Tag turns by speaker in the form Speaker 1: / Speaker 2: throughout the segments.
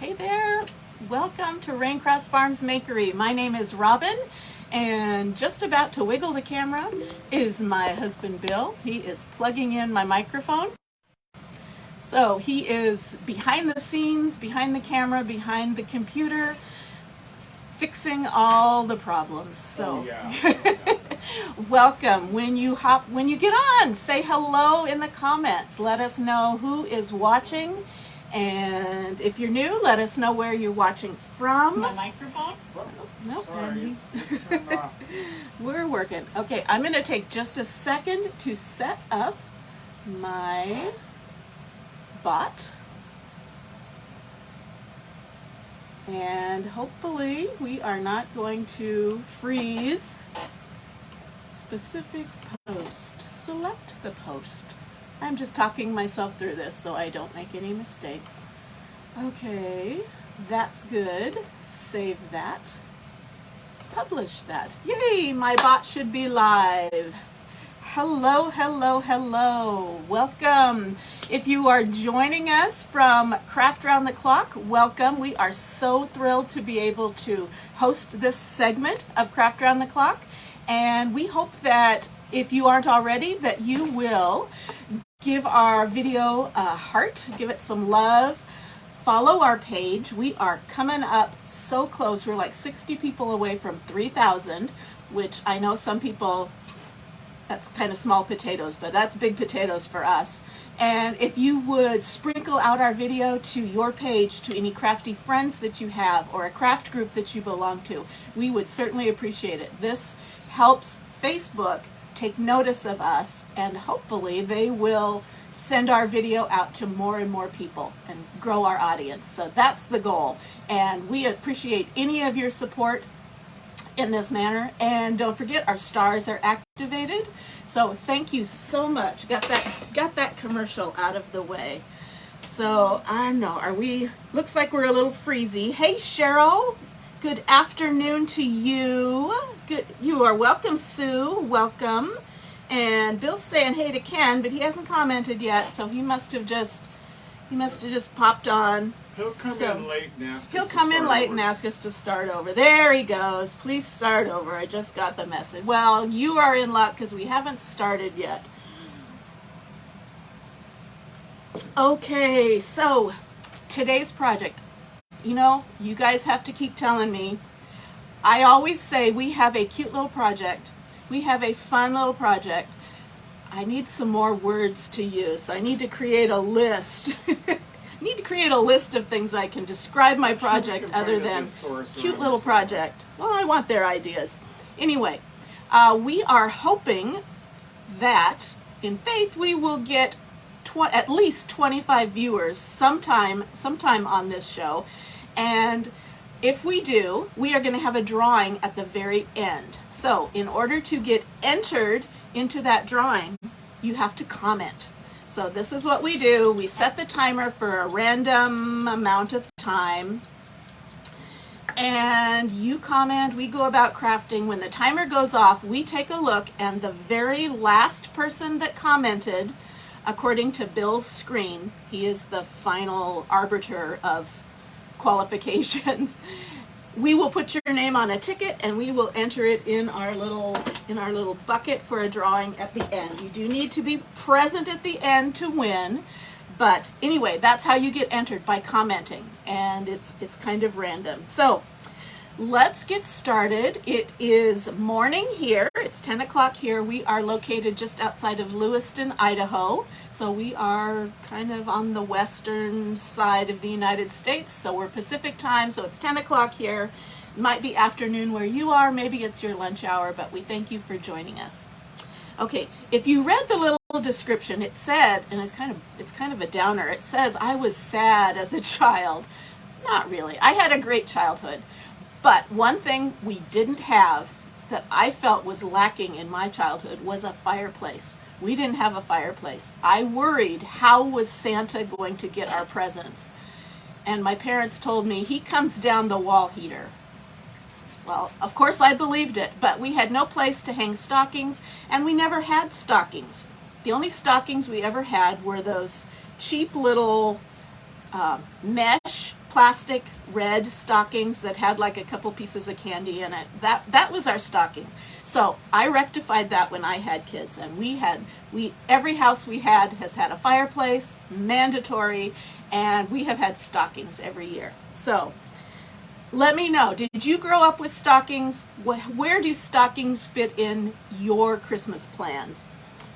Speaker 1: Hey there, welcome to Raincross Farms Makery. My name is Robin, and just about to wiggle the camera is my husband Bill. He is plugging in my microphone. So he is behind the scenes, behind the camera, behind the computer, fixing all the problems. So welcome. When you get on, say hello in the comments. Let us know who is watching. And if you're new, let us know where you're watching from. My microphone? Nope.
Speaker 2: Sorry, it's turned off.
Speaker 1: We're working. Okay, I'm going to take just a second to set up my bot. And hopefully we are not going to freeze. Specific post. Select the post. I'm just talking myself through this so I don't make any mistakes. Okay, that's good. Save that. Publish that. Yay, my bot should be live. Hello, hello, hello. Welcome. If you are joining us from Craft Round the Clock, welcome. We are so thrilled to be able to host this segment of Craft Round the Clock. And we hope that if you aren't already, that you will give our video a heart, give it some love, follow our page. We are coming up so close. We're like 60 people away from 3,000, which I know some people, that's kind of small potatoes, but that's big potatoes for us. And if you would sprinkle out our video to your page, to any crafty friends that you have or a craft group that you belong to, we would certainly appreciate it. This helps Facebook take notice of us, and hopefully they will send our video out to more and more people and grow our audience. So that's the goal, and we appreciate any of your support in this manner. And don't forget, our stars are activated, so thank you so much. Got that commercial out of the way. So I don't know, looks like we're a little freezy. Hey Cheryl, good afternoon to you. Good, you are welcome. Sue, welcome. And Bill's saying hey to Ken, but he hasn't commented yet, so he must have just popped on.
Speaker 2: He'll come in late and ask us to start
Speaker 1: over. There he goes. Please start over. I just got the message. Well, you are in luck because we haven't started yet. Okay, so today's project. You know, you guys have to keep telling me. I always say we have a cute little project. We have a fun little project. I need some more words to use. I need to create a list. I need to create a list of things I can describe my project other than cute little project. Well, I want their ideas. Anyway, we are hoping that in faith we will get at least 25 viewers sometime on this show. And if we do, we are going to have a drawing at the very end. So in order to get entered into that drawing, you have to comment. So this is what we do. We set the timer for a random amount of time. And you comment, we go about crafting. When the timer goes off, we take a look, and the very last person that commented, according to Bill's screen, he is the final arbiter of qualifications. We will put your name on a ticket and we will enter it in our little bucket for a drawing at the end. You do need to be present at the end to win, but anyway, that's how you get entered, by commenting, and it's kind of random. So let's get started. It is morning here. It's 10 o'clock here. We are located just outside of Lewiston, Idaho. So we are kind of on the western side of the United States. So we're Pacific time, so it's 10 o'clock here. It might be afternoon where you are. Maybe it's your lunch hour, but we thank you for joining us. Okay, if you read the little description, it said, and it's kind of a downer, it says, I was sad as a child. Not really. I had a great childhood. But one thing we didn't have that I felt was lacking in my childhood was a fireplace. We didn't have a fireplace. I worried, how was Santa going to get our presents? And my parents told me, he comes down the wall heater. Well, of course I believed it, but we had no place to hang stockings, and we never had stockings. The only stockings we ever had were those cheap little mesh plastic red stockings that had like a couple pieces of candy in it. That was our stocking. So I rectified that when I had kids, and every house we had has had a fireplace, mandatory, and we have had stockings every year. So let me know, did you grow up with stockings? Where do stockings fit in your Christmas plans?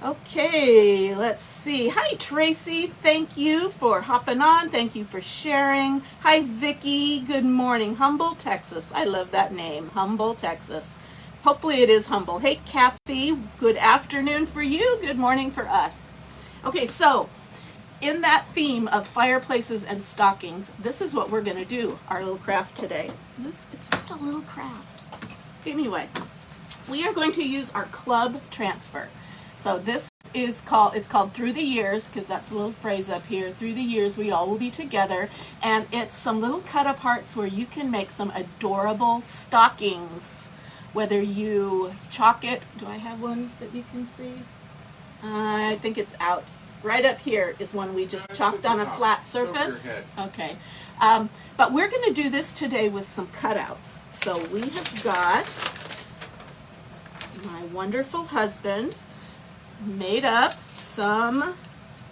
Speaker 1: Okay, let's see. Hi, Tracy. Thank you for hopping on. Thank you for sharing. Hi, Vicki. Good morning. Humble, Texas. I love that name, Humble, Texas. Hopefully it is humble. Hey, Kathy. Good afternoon for you. Good morning for us. Okay, so in that theme of fireplaces and stockings, this is what we're going to do, our little craft today. It's not a little craft. Anyway, we are going to use our club transfer. So this is called Through the Years, because that's a little phrase up here. Through the years, we all will be together. And it's some little cut aparts where you can make some adorable stockings. Whether you chalk it, do I have one that you can see? I think it's out. Right up here is one we just chalked on a flat surface. Okay. But we're going to do this today with some cutouts. So we have got my wonderful husband made up some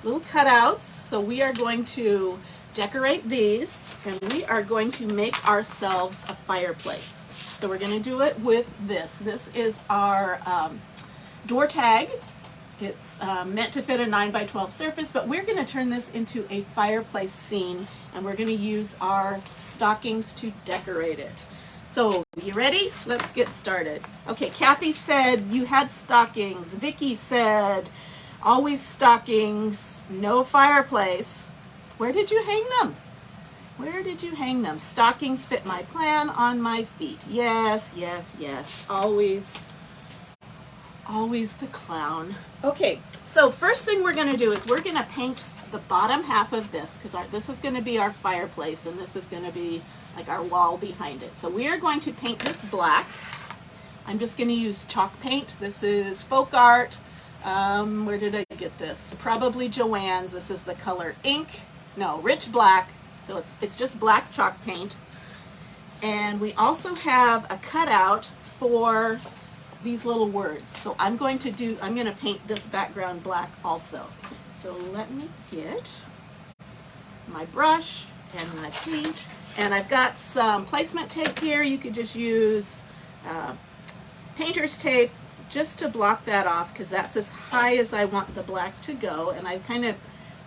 Speaker 1: little cutouts. So we are going to decorate these, and we are going to make ourselves a fireplace. So we're going to do it with this. This is our door tag. It's meant to fit a 9x12 surface, but we're going to turn this into a fireplace scene, and we're going to use our stockings to decorate it. So, you ready? Let's get started. Okay, Kathy said you had stockings. Vicki said always stockings, no fireplace. Where did you hang them? Where did you hang them? Stockings fit my plan on my feet. Yes, yes, yes. Always the clown. Okay, so first thing we're going to do is we're going to paint the bottom half of this, because this is going to be our fireplace, and this is going to be like our wall behind it. So we are going to paint this black. I'm just going to use chalk paint. This is folk art. Where did I get this? Probably Joann's. This is the color ink. No, rich black. So it's just black chalk paint. And we also have a cutout for these little words. So I'm going to paint this background black also. So let me get my brush and my paint, and I've got some placement tape here. You could just use painter's tape just to block that off, because that's as high as I want the black to go, and I kind of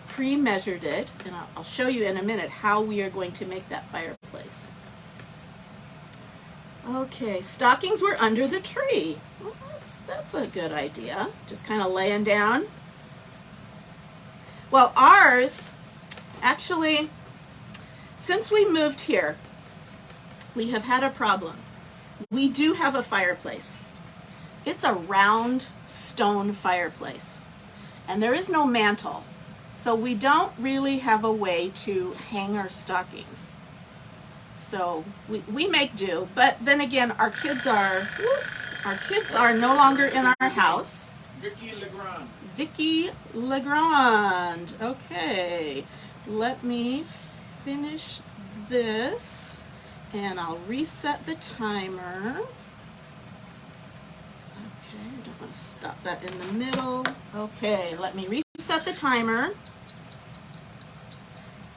Speaker 1: pre-measured it, and I'll show you in a minute how we are going to make that fireplace. Okay, stockings were under the tree. Well, that's a good idea. Just kind of laying down. Well, ours, actually, since we moved here, we have had a problem. We do have a fireplace. It's a round stone fireplace, and there is no mantle. So we don't really have a way to hang our stockings. So we make do, but then again, our kids are no longer in our house. Vicki Legrand. Okay, let me finish this, and I'll reset the timer. Okay, I don't want to stop that in the middle. Okay, let me reset the timer,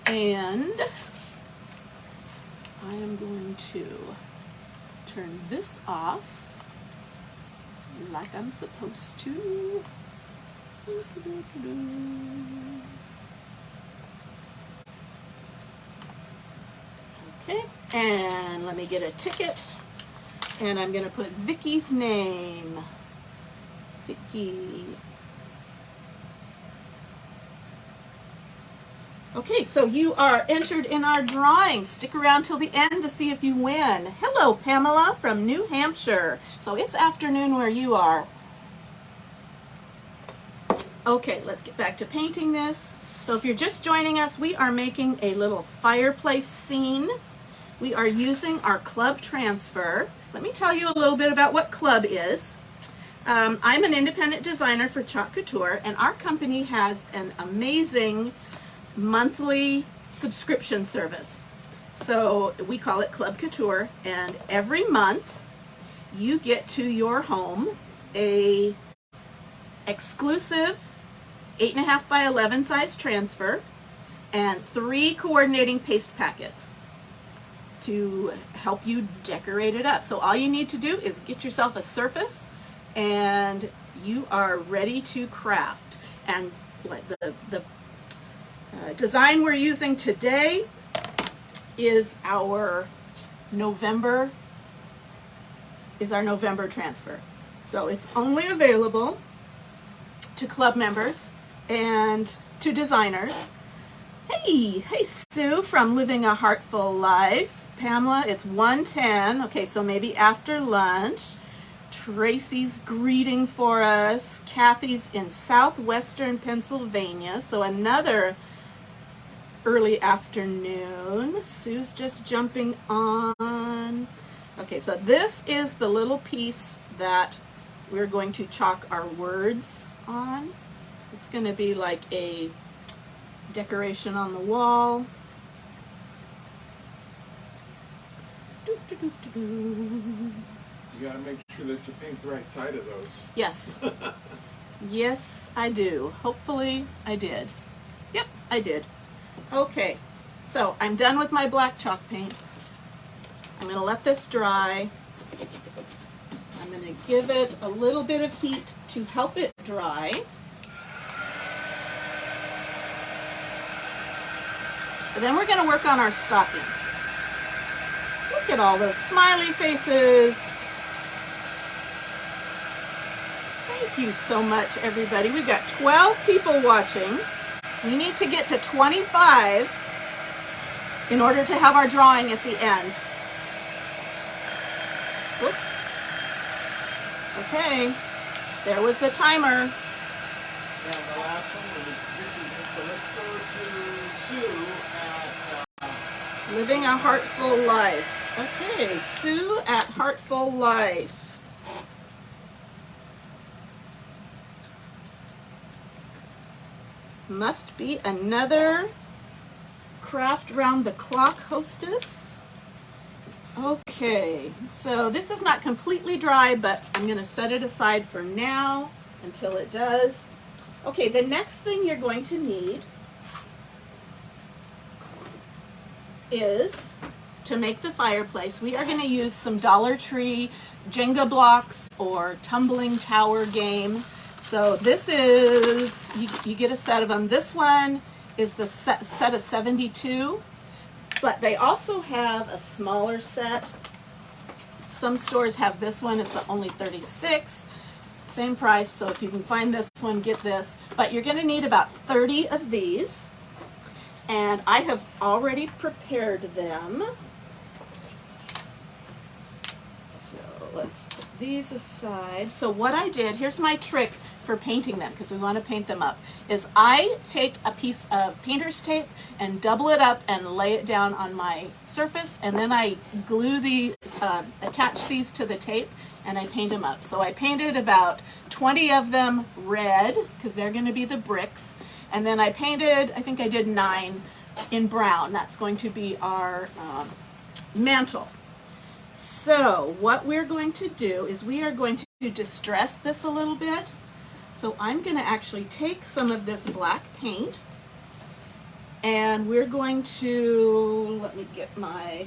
Speaker 1: and I am going to turn this off like I'm supposed to. Okay, and let me get a ticket, and I'm going to put Vicki's name. Vicki. Okay, so you are entered in our drawing. Stick around till the end to see if you win. Hello, Pamela from New Hampshire. So it's afternoon where you are. Okay, let's get back to painting this. So if you're just joining us, we are making a little fireplace scene. We are using our club transfer. Let me tell you a little bit about what club is. I'm an independent designer for Chalk Couture, and our company has an amazing monthly subscription service. So we call it Club Couture, and every month you get to your home a exclusive 8.5 by 11 size transfer and 3 coordinating paste packets to help you decorate it up. So all you need to do is get yourself a surface and you are ready to craft. And the design we're using today is our November transfer. So it's only available to club members and to designers. Hey Sue from Living a Heartful Life. Pamela, it's 1:10. Okay, so maybe after lunch. Tracy's greeting for us. Kathy's in southwestern Pennsylvania, so another early afternoon. Sue's just jumping on. Okay, so this is the little piece that we're going to chalk our words on. It's going to be like a decoration on the wall.
Speaker 2: You gotta make sure that you paint the right side of those.
Speaker 1: Yes. Yes, I do. Hopefully I did. Yep, I did. Okay, so I'm done with my black chalk paint. I'm going to let this dry. I'm going to give it a little bit of heat to help it dry. And then we're going to work on our stockings. Look at all those smiley faces. Thank you so much, everybody. We've got 12 people watching. We need to get to 25 in order to have our drawing at the end. Oops. Okay, there was the timer.
Speaker 2: And the last one was so let's go to Sue at
Speaker 1: Living a Heartful Life. Okay, Sue at Heartful Life. Must be another craft round the clock hostess. Okay, so this is not completely dry, but I'm going to set it aside for now until it does. Okay, the next thing you're going to need is to make the fireplace. We are going to use some Dollar Tree Jenga blocks or tumbling tower game. So this is, you get a set of them. This one is the set of 72, but they also have a smaller set. Some stores have this one, it's only 36, same price, so if you can find this one, get this. But you're gonna need about 30 of these, and I have already prepared them. So let's put these aside. So what I did, here's my trick for painting them, because we want to paint them up, is I take a piece of painter's tape and double it up and lay it down on my surface, and then I glue these, attach these to the tape, and I paint them up. So I painted about 20 of them red, because they're going to be the bricks, and then I painted, I think I did 9 in brown. That's going to be our mantle. So what we're going to do is we are going to distress this a little bit. So I'm going to actually take some of this black paint, and we're going to, let me get my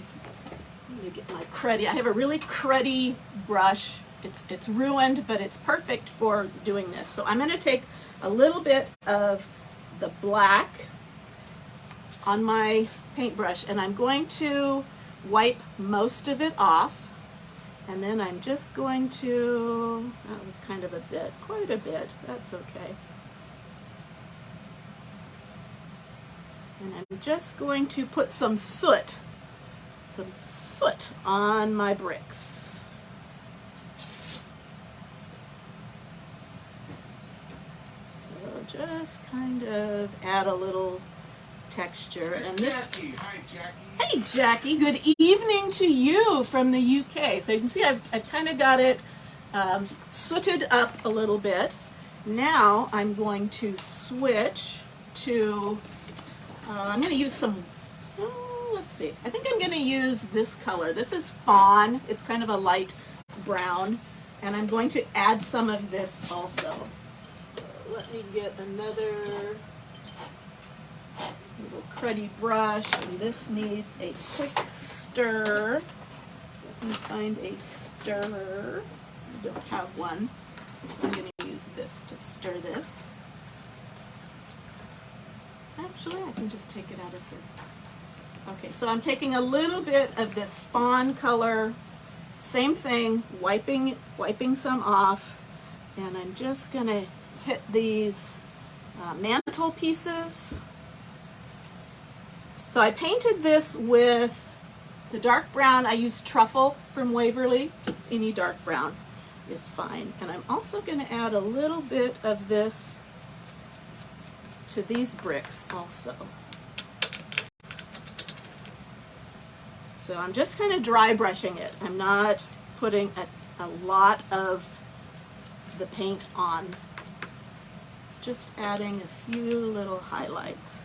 Speaker 1: cruddy. I have a really cruddy brush. It's ruined, but it's perfect for doing this. So I'm going to take a little bit of the black on my paintbrush, and I'm going to wipe most of it off. And then I'm just going to, that was kind of a bit, quite a bit, that's okay. And I'm just going to put some soot on my bricks. So just kind of add a little texture. And this,
Speaker 2: Jackie. Hi, Jackie.
Speaker 1: hey Jackie, good evening to you from the UK. So you can see I've kind of got it sooted up a little bit. Now I'm going to switch to, I'm going to use some see. I think I'm going to use this color. This is fawn. It's kind of a light brown. And I'm going to add some of this also. So let me get another little cruddy brush. And this needs a quick stir. Let me find a stirrer. I don't have one. I'm going to use this to stir this. Actually, I can just take it out of here. Okay, so I'm taking a little bit of this fawn color, same thing, wiping some off, and I'm just going to hit these mantle pieces. So I painted this with the dark brown. I used Truffle from Waverly, just any dark brown is fine. And I'm also going to add a little bit of this to these bricks also. So I'm just kind of dry brushing it. I'm not putting a lot of the paint on. It's just adding a few little highlights.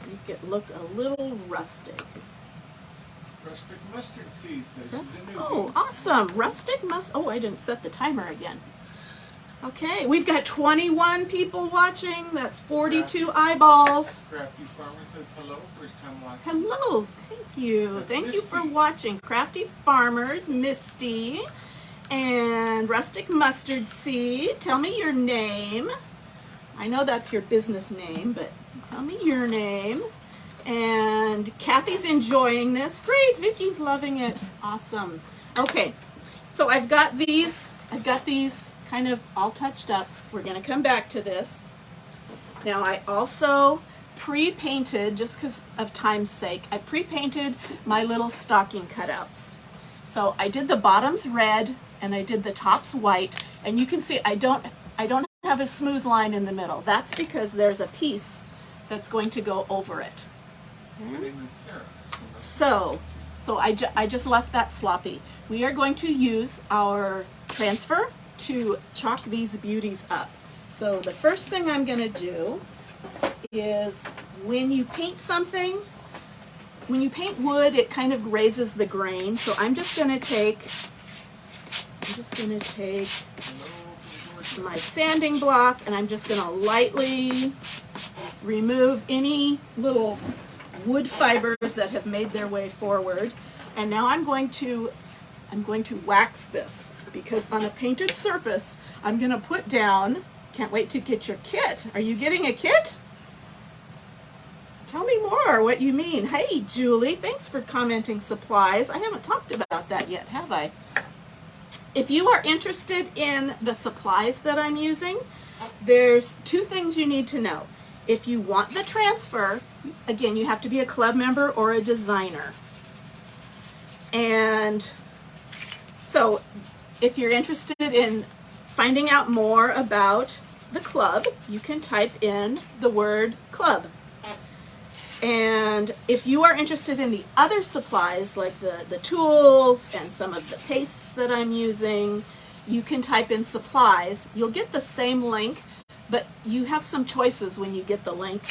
Speaker 1: Make it look a little rustic.
Speaker 2: Rustic mustard seeds.
Speaker 1: Oh, awesome. Rustic mustard. Oh, I didn't set the timer again. Okay, we've got 21 people watching. That's 42 eyeballs.
Speaker 2: Crafty Farmer says hello, first time watching.
Speaker 1: Hello, thank you.
Speaker 2: That's
Speaker 1: Thank
Speaker 2: Misty.
Speaker 1: you for watching. Crafty Farmers, Misty, and Rustic Mustard Seed. Tell me your name. I know that's your business name, but tell me your name. And Kathy's enjoying this. Great, Vicky's loving it. Awesome. Okay, so I've got these kind of all touched up. We're going to come back to this. Now I also pre-painted, just because of time's sake, I pre-painted my little stocking cutouts. So I did the bottoms red and I did the tops white, and you can see I don't have a smooth line in the middle. That's because there's a piece that's going to go over it. Okay. So I just left that sloppy. We are going to use our transfer to chalk these beauties up. So the first thing I'm going to do is, when you paint something, when you paint wood, it kind of raises the grain. So I'm just going to take my sanding block, and I'm just going to lightly remove any little wood fibers that have made their way forward. And now I'm going to wax this, because on a painted surface, I'm going to put down, can't wait to get your kit. Are you getting a kit? Tell me more what you mean. Hey, Julie, thanks for commenting supplies. I haven't talked about that yet, have I? If you are interested in the supplies that I'm using, there's two things you need to know. If you want the transfer, again, you have to be a club member or a designer. And so if you're interested in finding out more about the club, you can type in the word club. And if you are interested in the other supplies, like the tools and some of the pastes that I'm using, you can type in supplies. You'll get the same link, but you have some choices when you get the link.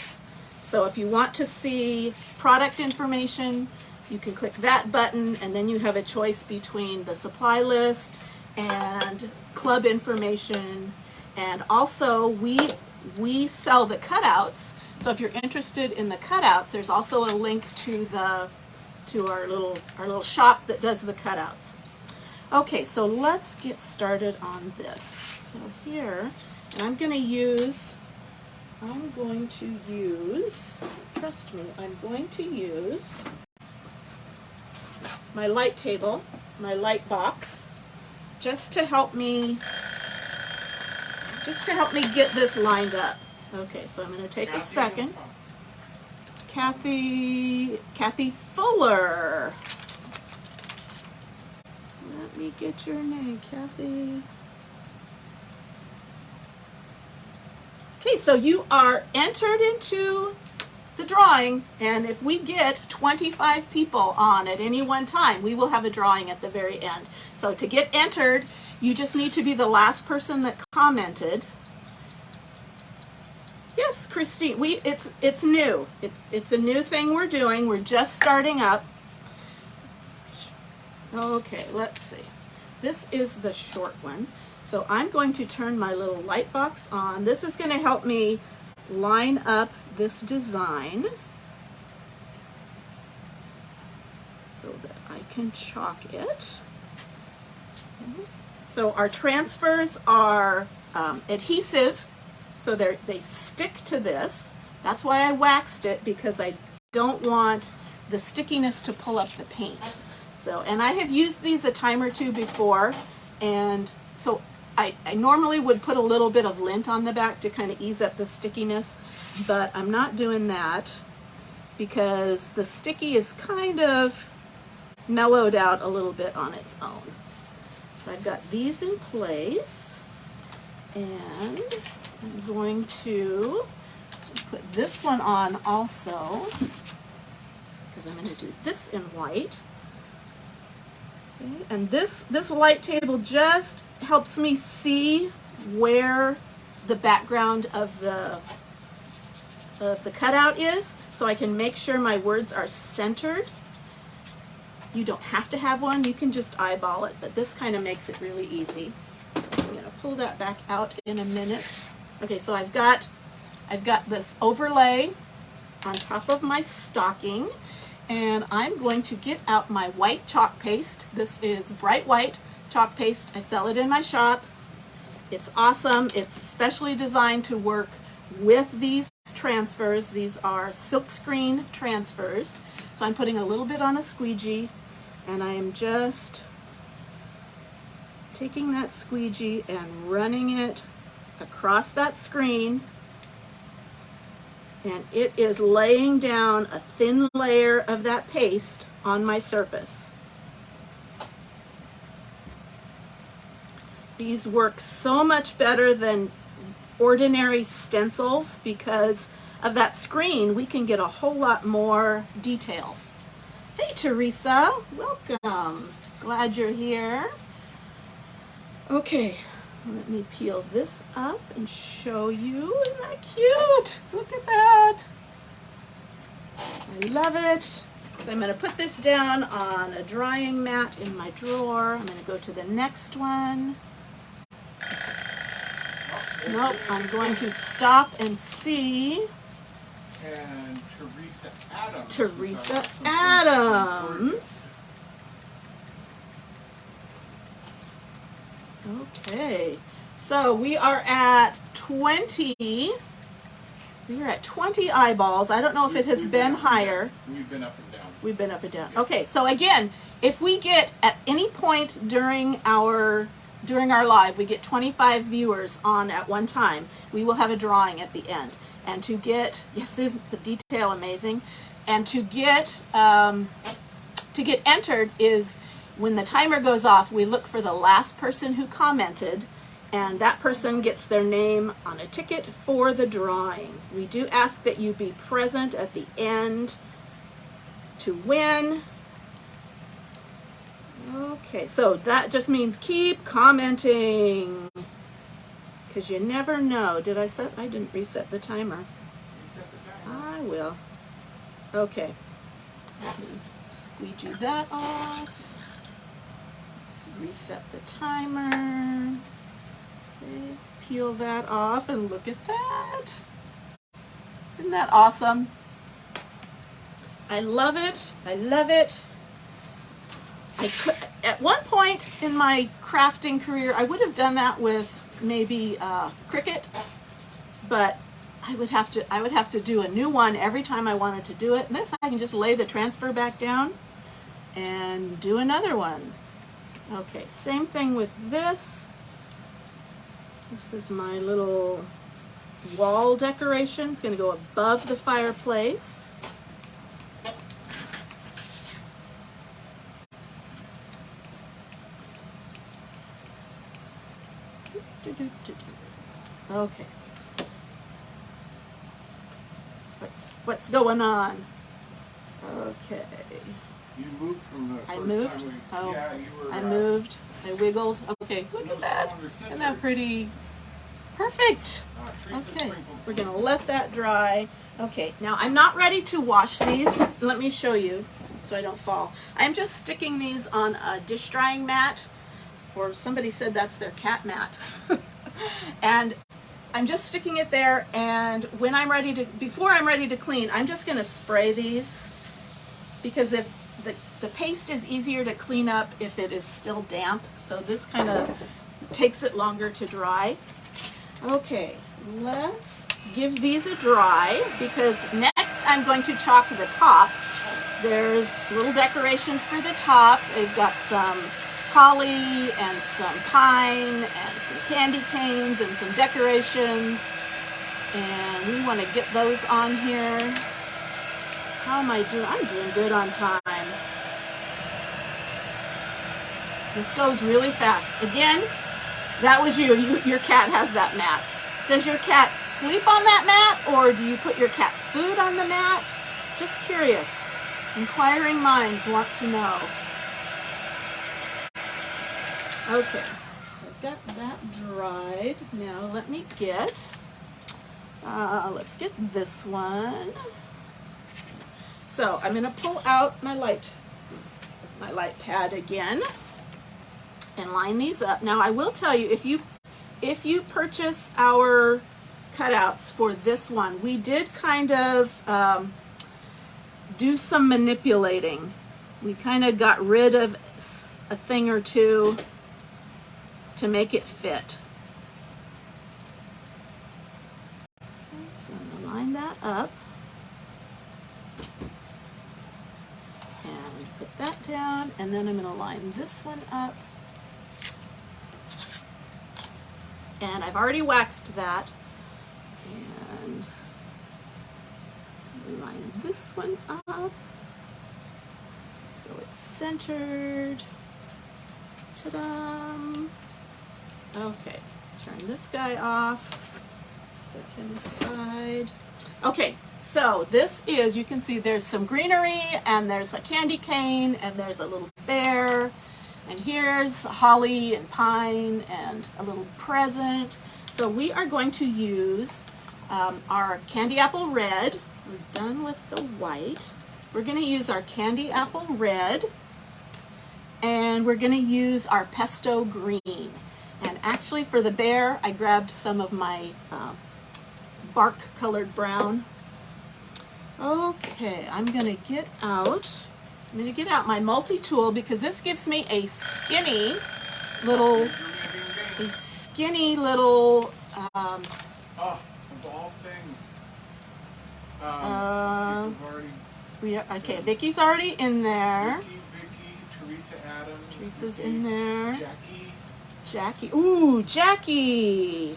Speaker 1: So if you want to see product information, you can click that button, and then you have a choice between the supply list and club information. And also we sell the cutouts. So if you're interested in the cutouts, there's also a link to our little shop that does the cutouts. Okay, so let's get started on this. So here, and I'm going to use, trust me, I'm going to use my light table, my light box, just to help me get this lined up. Okay, so I'm going to take a second. Kathy Fuller. Let me get your name, Kathy. Okay, so you are entered into the drawing, and if we get 25 people on at any one time, we will have a drawing at the very end. So to get entered, you just need to be the last person that commented. Yes, Christine. It's new. It's a new thing we're doing. We're just starting up. Okay, let's see. This is the short one. So I'm going to turn my little light box on. This is going to help me line up this design so that I can chalk it. So our transfers are adhesive, so they stick to this. That's why I waxed it, because I don't want the stickiness to pull up the paint. So, and I have used these a time or two before, and so I normally would put a little bit of lint on the back to kind of ease up the stickiness, but I'm not doing that because the sticky is kind of mellowed out a little bit on its own. So I've got these in place, and I'm going to put this one on also, because I'm going to do this in white. Okay. And this light table just helps me see where the background of the cutout is, so I can make sure my words are centered. You don't have to have one, you can just eyeball it, but this kind of makes it really easy. So I'm going to pull that back out in a minute. Okay, so I've got this overlay on top of my stocking, and I'm going to get out my white chalk paste. This is bright white chalk paste. I sell it in my shop. It's awesome. It's specially designed to work with these transfers. These are silkscreen transfers. So I'm putting a little bit on a squeegee, and I am just taking that squeegee and running it across that screen, and it is laying down a thin layer of that paste on my surface. These work so much better than ordinary stencils because of that screen. We can get a whole lot more detail. Hey Teresa, welcome. Glad you're here. Okay, let me peel this up and show you. Isn't that cute? Look at that. I love it. So I'm going to put this down on a drying mat in my drawer. I'm going to go to the next one. Nope, I'm going to stop and see.
Speaker 2: And Teresa Adams.
Speaker 1: Teresa Adams. Okay, so we are at 20. We are at 20 eyeballs. I don't know if it has been higher.
Speaker 2: We've been up and down.
Speaker 1: We've been up and down. Okay, so again, if we get at any point during our live, we get 25 viewers on at one time, we will have a drawing at the end. And to get, yes, isn't the detail amazing? And to get entered is when the timer goes off, we look for the last person who commented, and that person gets their name on a ticket for the drawing. We do ask that you be present at the end to win. Okay, so that just means keep commenting, because you never know. Did I set? I didn't reset the timer.
Speaker 2: Reset the timer.
Speaker 1: I will. Okay. Let me squeegee that off. Let's reset the timer. Okay, peel that off and look at that. Isn't that awesome? I love it. I love it. I could, at one point in my crafting career, I would have done that with maybe Cricut, but I would have to do a new one every time I wanted to do it. And this, I can just lay the transfer back down and do another one. Okay, same thing with this. This is my little wall decoration. It's going to go above the fireplace. Okay. What's going on? Okay.
Speaker 2: You moved from the first
Speaker 1: I moved?
Speaker 2: time we,
Speaker 1: Oh,
Speaker 2: yeah, you were,
Speaker 1: I moved. I wiggled. Okay, look
Speaker 2: no
Speaker 1: at that.
Speaker 2: longer
Speaker 1: Isn't that
Speaker 2: centered.
Speaker 1: pretty? Perfect.
Speaker 2: Teresa's
Speaker 1: Okay,
Speaker 2: sprinkled.
Speaker 1: we're gonna let that dry. Okay, now I'm not ready to wash these. Let me show you so I don't fall. I'm just sticking these on a dish drying mat, or somebody said that's their cat mat. And I'm just sticking it there, and when I'm ready to, before I'm ready to clean, I'm just gonna spray these, because if the paste is easier to clean up if it is still damp, so this kind of takes it longer to dry. Okay, let's give these a dry, because next I'm going to chalk the top. There's little decorations for the top. They've got some holly and some pine and some candy canes and some decorations, and we want to get those on here. How am I doing? I'm doing good on time. This goes really fast. Again, that was you. Your cat has that mat. Does your cat sleep on that mat, or do you put your cat's food on the mat? Just curious. Inquiring minds want to know. Okay, so I've got that dried. Now let me get, let's get this one. So I'm going to pull out my light pad again and line these up. Now I will tell you, if you purchase our cutouts for this one, we did kind of do some manipulating. We kind of got rid of a thing or two to make it fit. Okay, so I'm going to line that up and put that down, and then I'm going to line this one up. And I've already waxed that, and line this one up so it's centered. Ta-da! Okay, turn this guy off, set him aside. Okay, so this is, you can see there's some greenery, and there's a candy cane, and there's a little bear, and here's holly and pine and a little present. So we are going to use our candy apple red. We're done with the white. We're going to use our candy apple red, and we're going to use our pesto green. And actually for the bear, I grabbed some of my bark colored brown. Okay, I'm going to get out my multi-tool, because this gives me a skinny little,
Speaker 2: Oh, of all things.
Speaker 1: Okay, Vicky's already in there.
Speaker 2: Vicky, Teresa Adams.
Speaker 1: Teresa's
Speaker 2: Vicky,
Speaker 1: in there.
Speaker 2: Jackie.
Speaker 1: Ooh, Jackie.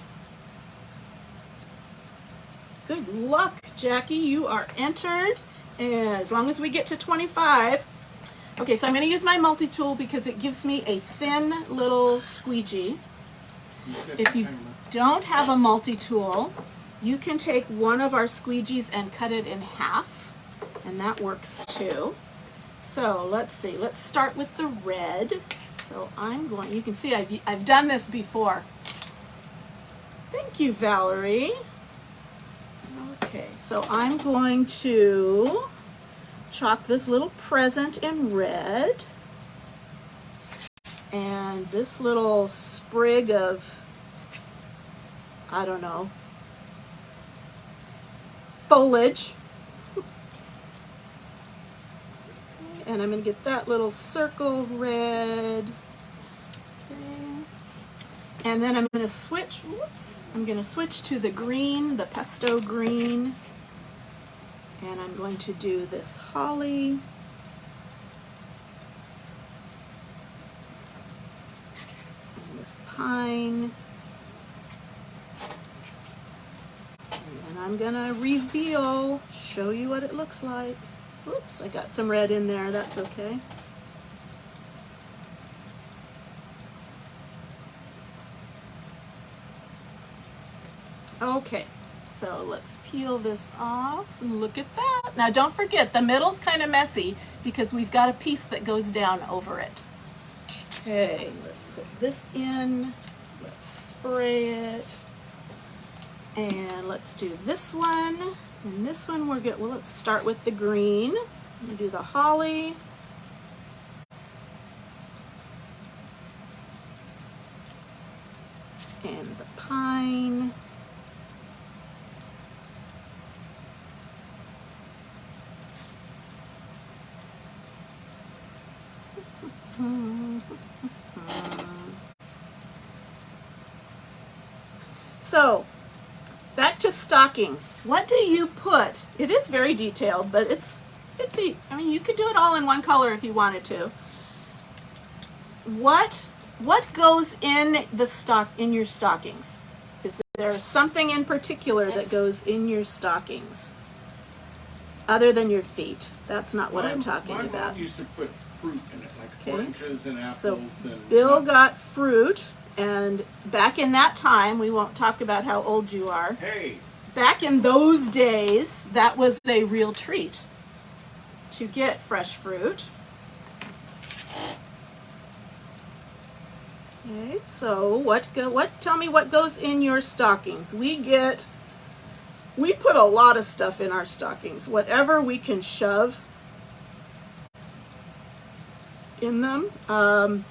Speaker 1: Good luck, Jackie. You are entered. And as long as we get to 25. Okay, so I'm going to use my multi-tool because it gives me a thin little squeegee. If you don't have a multi-tool, you can take one of our squeegees and cut it in half, and that works too. So let's see, let's start with the red. So you can see I've done this before. Thank you, Valerie. Okay, so I'm going to chalk this little present in red, and this little sprig of, I don't know, foliage. And I'm going to get that little circle red. Okay. And then I'm going to switch, to the green, the pesto green. And I'm going to do this holly. And this pine. And I'm going to show you what it looks like. Oops, I got some red in there, that's okay. Okay, so let's peel this off and look at that. Now don't forget, the middle's kind of messy because we've got a piece that goes down over it. Okay, let's put this in. Let's spray it. And let's do this one. And this one we're good. Well, let's start with the green. We do the holly. And the pine. So, back to stockings. What do you put? It is very detailed, but I mean, you could do it all in one color if you wanted to. What goes in your stockings? Is there something in particular that goes in your stockings? Other than your feet. That's not what I'm talking about.
Speaker 2: My mom used to put fruit in it, like oranges and apples.
Speaker 1: So
Speaker 2: and
Speaker 1: Bill got fruit, and back in that time, we won't talk about how old you are.
Speaker 2: Hey.
Speaker 1: Back in those days, that was a real treat to get fresh fruit. Okay, so tell me what goes in your stockings. We put a lot of stuff in our stockings. Whatever we can shove in them.
Speaker 2: Valerie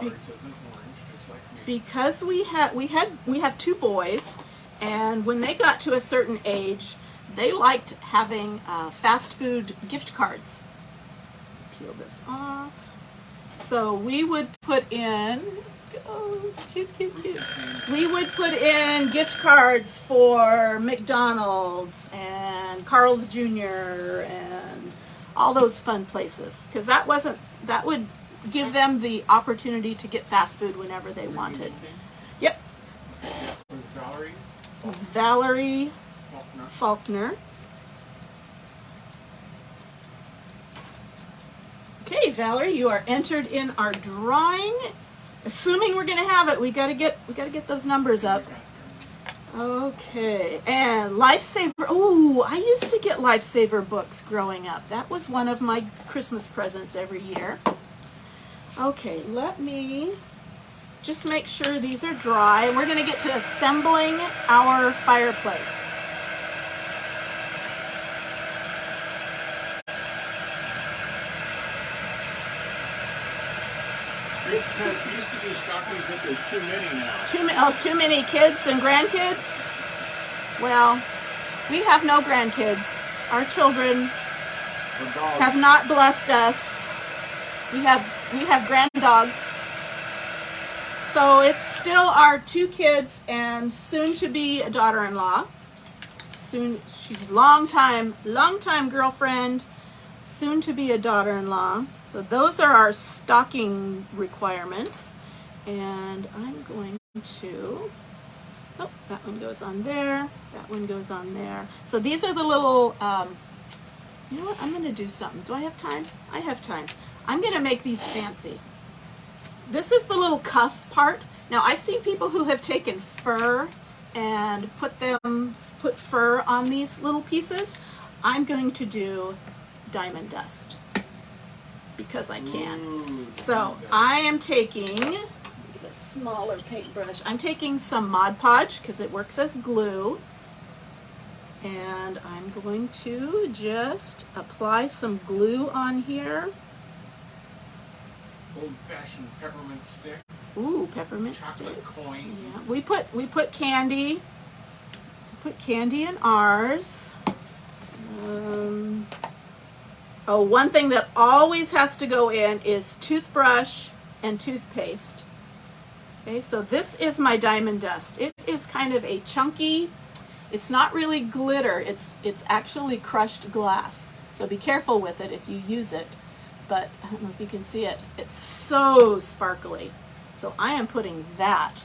Speaker 2: says an orange, just like me.
Speaker 1: Because we have two boys, and when they got to a certain age, they liked having fast food gift cards. Peel this off. So we would put in, oh, cute. We would put in gift cards for McDonald's and Carl's Jr. and all those fun places, because that would give them the opportunity to get fast food whenever they wanted. Yep. Valerie Faulkner. Okay, Valerie, you are entered in our drawing. Assuming we're going to have it, we got to get those numbers up. Okay, and Lifesaver. Oh, I used to get Lifesaver books growing up. That was one of my Christmas presents every year. Okay, let me just make sure these are dry. We're going to get to assembling our fireplace.
Speaker 2: We used to do stockings, but there's too many now.
Speaker 1: Too many kids and grandkids? Well, we have no grandkids. Our children have not blessed us. We have grand dogs. So it's still our two kids and soon to be a daughter-in-law. Soon, she's long time girlfriend, soon to be a daughter-in-law. So those are our stocking requirements. And I'm going to, oh, that one goes on there, that one goes on there. So these are the little, you know what, I'm gonna do something. Do I have time? I have time. I'm gonna make these fancy. This is the little cuff part. Now I've seen people who have taken fur and put fur on these little pieces. I'm going to do diamond dust because I can.
Speaker 2: Ooh,
Speaker 1: so I am taking a smaller paintbrush. I'm taking some Mod Podge because it works as glue. And I'm going to just apply some glue on here.
Speaker 2: Old-fashioned peppermint sticks.
Speaker 1: Ooh, peppermint
Speaker 2: chocolate
Speaker 1: sticks.
Speaker 2: coins.
Speaker 1: Yeah, we put candy. We put candy in ours. Oh, one thing that always has to go in is toothbrush and toothpaste. Okay, so this is my diamond dust. It is kind of a chunky. It's not really glitter. It's actually crushed glass. So be careful with it if you use it. But I don't know if you can see it. It's so sparkly. So I am putting that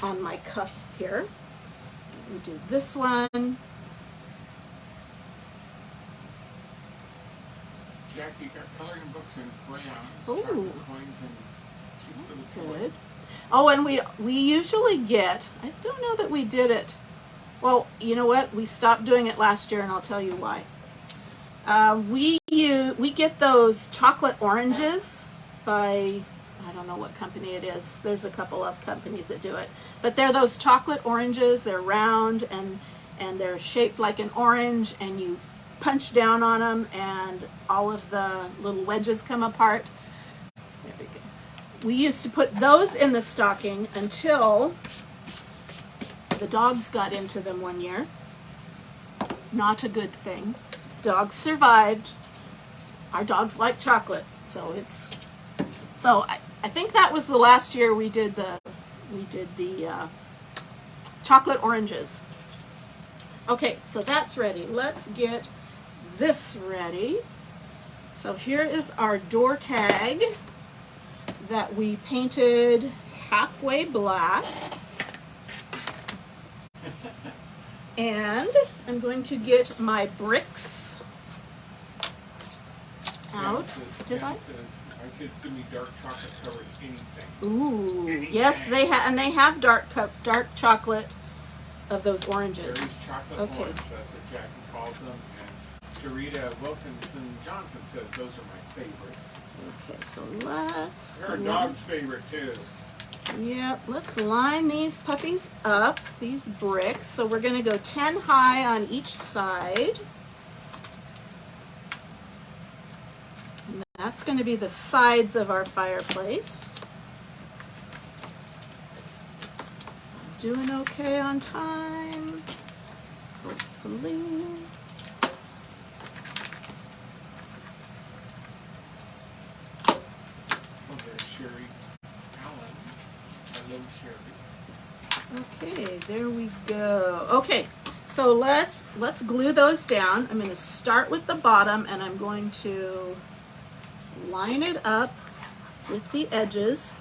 Speaker 1: on my cuff here. We do this one.
Speaker 2: Jackie got coloring books and crayons.
Speaker 1: Ooh.
Speaker 2: Chocolate coins and cute
Speaker 1: That's
Speaker 2: little
Speaker 1: good.
Speaker 2: toys.
Speaker 1: Oh, and we usually get, I don't know that we did it. Well, you know what? We stopped doing it last year, and I'll tell you why. We get those chocolate oranges by I don't know what company it is. There's a couple of companies that do it. But they're those chocolate oranges. They're round and they're shaped like an orange, and you punch down on them and all of the little wedges come apart. There we go. We used to put those in the stocking until the dogs got into them one year. Not a good thing. Dogs survived. Our dogs like chocolate, so I think that was the last year we did the chocolate oranges. Okay, so that's ready. Let's get this ready. So here is our door tag that we painted halfway black. And I'm going to get my bricks out. Did I?
Speaker 2: Our kids give me dark chocolate covered anything.
Speaker 1: Ooh,
Speaker 2: Anything.
Speaker 1: yes, they have, and they have dark chocolate of those oranges.
Speaker 2: Berry's chocolate
Speaker 1: Okay.
Speaker 2: orange, that's what Jackie calls them. And Tarita Wilkinson Johnson says those are my favorite.
Speaker 1: Okay, so let's.
Speaker 2: They're our dog's favorite too.
Speaker 1: Yep, let's line these puppies up, these bricks. So we're going to go 10 high on each side. And that's going to be the sides of our fireplace. I'm doing okay on time, hopefully.
Speaker 2: Oh, there's Sherry Allen. Hello, Sherry.
Speaker 1: Okay, there we go. Okay, so let's glue those down. I'm going to start with the bottom, and I'm going to line it up with the edges.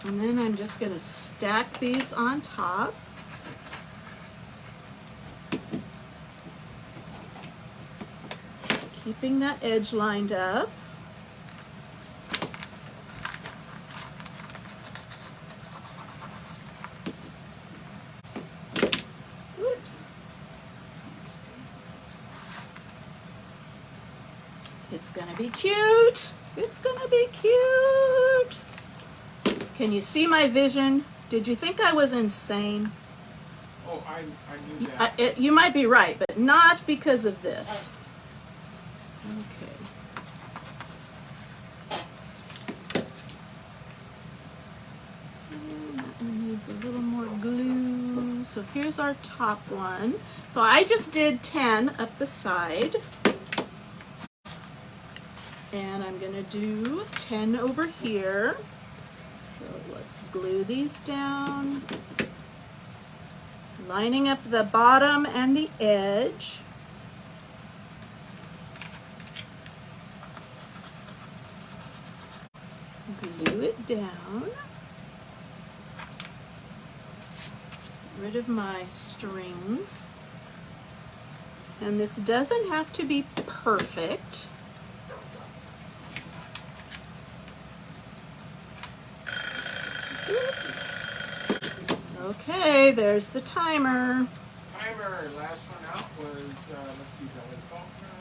Speaker 1: And then I'm just going to stack these on top. Keeping that edge lined up. Oops. It's gonna be cute. It's gonna be cute. Can you see my vision? Did you think I was insane?
Speaker 2: Oh, I knew that.
Speaker 1: You might be right, but not because of this. Okay. And that one needs a little more glue. So here's our top one. So I just did 10 up the side. And I'm going to do 10 over here. So let's glue these down. Lining up the bottom and the edge. Glue it down. Get rid of my strings. And this doesn't have to be perfect. Oops. Okay, there's the timer.
Speaker 2: Timer. Last one out was let's see, Valerie Faulkner,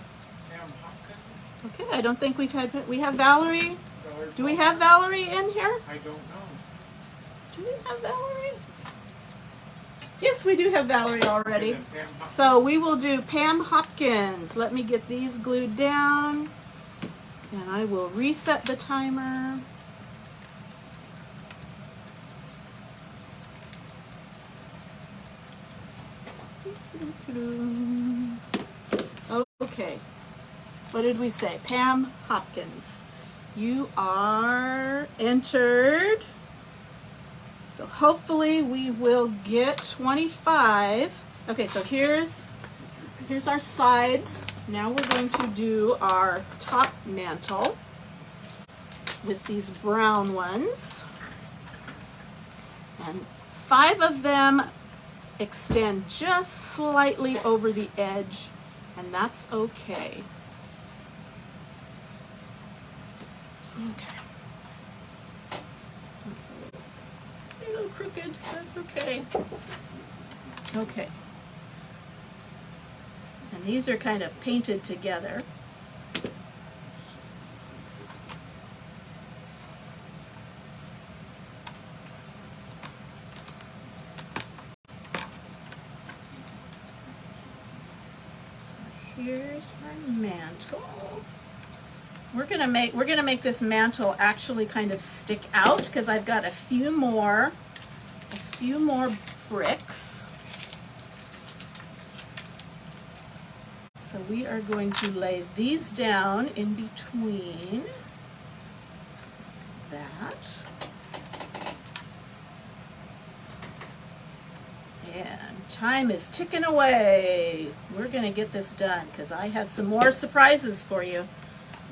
Speaker 2: Pam Hopkins.
Speaker 1: Okay, I don't think we have Valerie. Do we have Valerie in here?
Speaker 2: I don't know.
Speaker 1: Do we have Valerie? Yes, we do have Valerie already.
Speaker 2: And then Pam Hopkins.
Speaker 1: So we will do Pam Hopkins. Let me get these glued down. And I will reset the timer. Okay. What did we say? Pam Hopkins. You are entered. So hopefully we will get 25. Okay, so here's our sides. Now we're going to do our top mantle with these brown ones. And 5 of them extend just slightly over the edge, and that's okay. Okay. That's a little crooked. That's okay. Okay. And these are kind of painted together. here's our mantle. We're gonna make this mantle actually kind of stick out because I've got a few more bricks. So we are going to lay these down in between that. And time is ticking away. We're gonna get this done because I have some more surprises for you.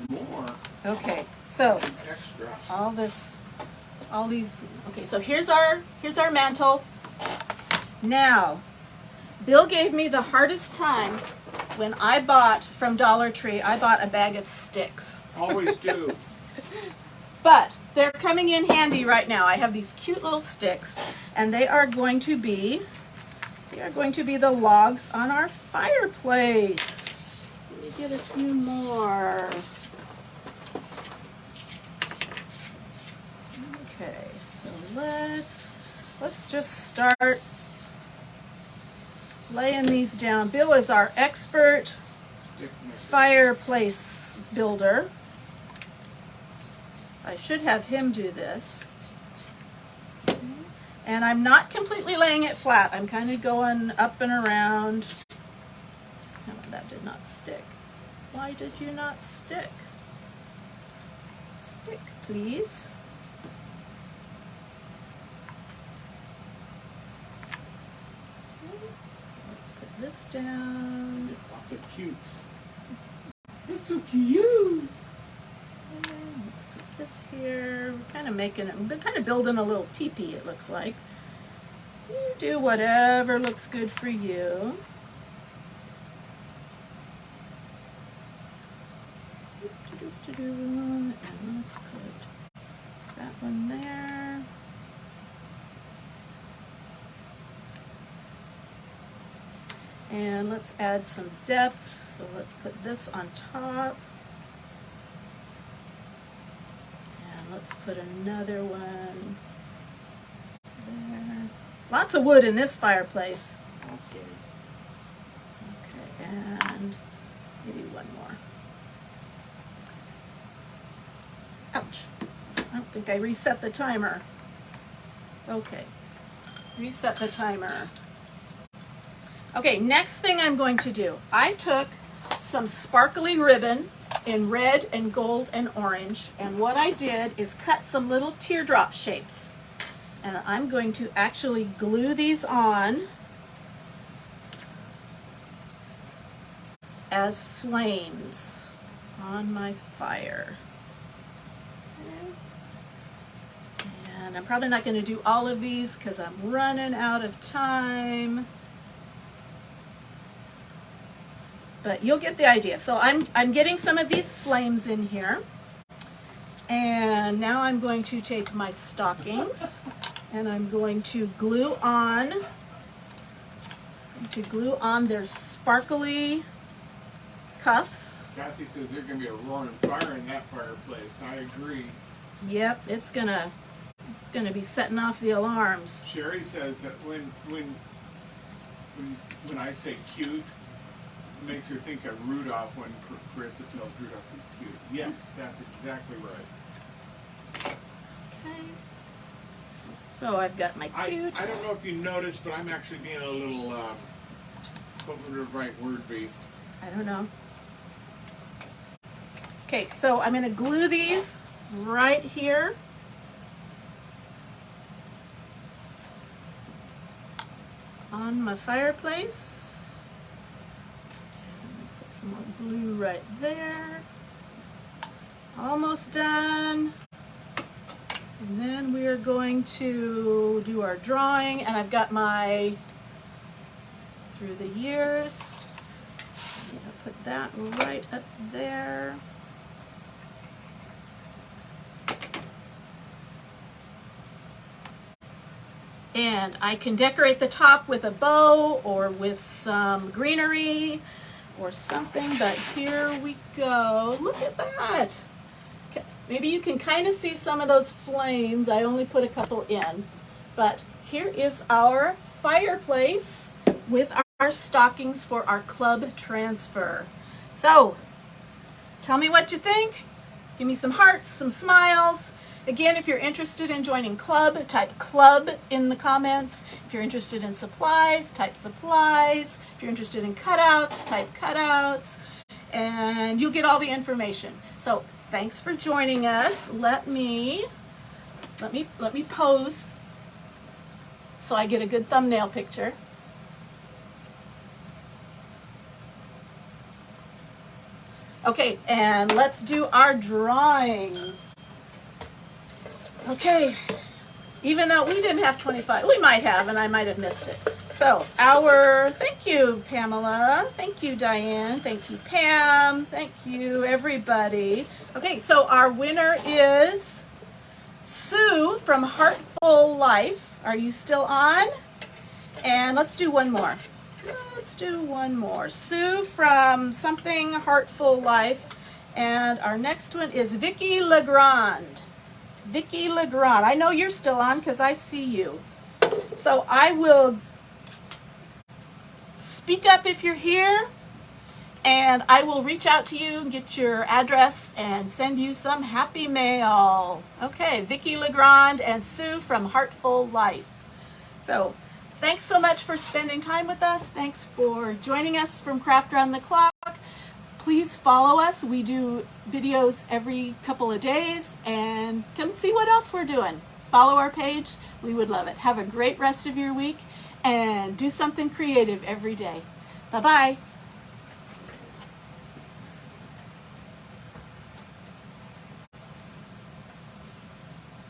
Speaker 2: More.
Speaker 1: Okay, so
Speaker 2: Extra.
Speaker 1: okay, so here's our mantle. Now, Bill gave me the hardest time when I bought from Dollar Tree. I bought a bag of sticks.
Speaker 2: Always do.
Speaker 1: But they're coming in handy right now. I have these cute little sticks, and they are going to be the logs on our fireplace. Let me get a few more. Okay, so let's just start laying these down. Bill is our expert fireplace builder. I should have him do this. And I'm not completely laying it flat. I'm kind of going up and around. Oh, that did not stick. Why did you not stick? Stick, please. So let's put this down.
Speaker 2: Lots of cutes. That's so cute.
Speaker 1: And let's put this here. We're kind of building a little teepee, it looks like. You do whatever looks good for you. And let's put that one there. And let's add some depth. So let's put this on top. And let's put another one there. Lots of wood in this fireplace.
Speaker 2: Awesome.
Speaker 1: Okay, and maybe one more. Ouch. I don't think I reset the timer. Okay, reset the timer. Okay, next thing I'm going to do, I took some sparkly ribbon in red and gold and orange, and what I did is cut some little teardrop shapes. And I'm going to actually glue these on as flames on my fire. Okay. And I'm probably not going to do all of these because I'm running out of time. But you'll get the idea. So I'm getting some of these flames in here. And now I'm going to take my stockings and I'm going to glue on their sparkly cuffs.
Speaker 2: Kathy says there's going to be a roaring fire in that fireplace. I agree.
Speaker 1: Yep, it's gonna be setting off the alarms.
Speaker 2: Sherry says that when I say cute, it makes her think of Rudolph when Carissa tells Rudolph he's cute. Yes, that's exactly right.
Speaker 1: Okay. So I've got my cute.
Speaker 2: I don't know if you noticed, but I'm actually being a little, what would the right word be?
Speaker 1: I don't know. Okay, so I'm going to glue these right here. On my fireplace. Put some more glue right there. Almost done. And then we are going to do our drawing, and I've got my through the years. I'm going to put that right up there. And I can decorate the top with a bow or with some greenery or something, but here we go. Look at that. Okay. Maybe you can kind of see some of those flames. I only put a couple in, but here is our fireplace with our our stockings for our club transfer. So, tell me what you think. Give me some hearts, some smiles. Again, if you're interested in joining club, type club in the comments. If you're interested in supplies, type supplies. If you're interested in cutouts, type cutouts. And you'll get all the information. So thanks for joining us. Let me pose so I get a good thumbnail picture. Okay, and let's do our drawing. Okay, even though we didn't have 25, we might have, and I might have missed it. So thank you, Pamela. Thank you, Diane. Thank you, Pam. Thank you, everybody. Okay, so our winner is Sue from Heartful Life. Are you still on? And let's do one more. Sue from something Heartful Life. And our next one is Vicki Legrand. Vicki Legrand. I know you're still on because I see you. So I will speak up if you're here, and I will reach out to you and get your address and send you some happy mail. Okay, Vicki Legrand and Sue from Heartful Life. So thanks so much for spending time with us. Thanks for joining us from Craft Around the Clock. Please follow us. We do videos every couple of days, and come see what else we're doing. Follow our page. We would love it. Have a great rest of your week, and do something creative every day. Bye-bye.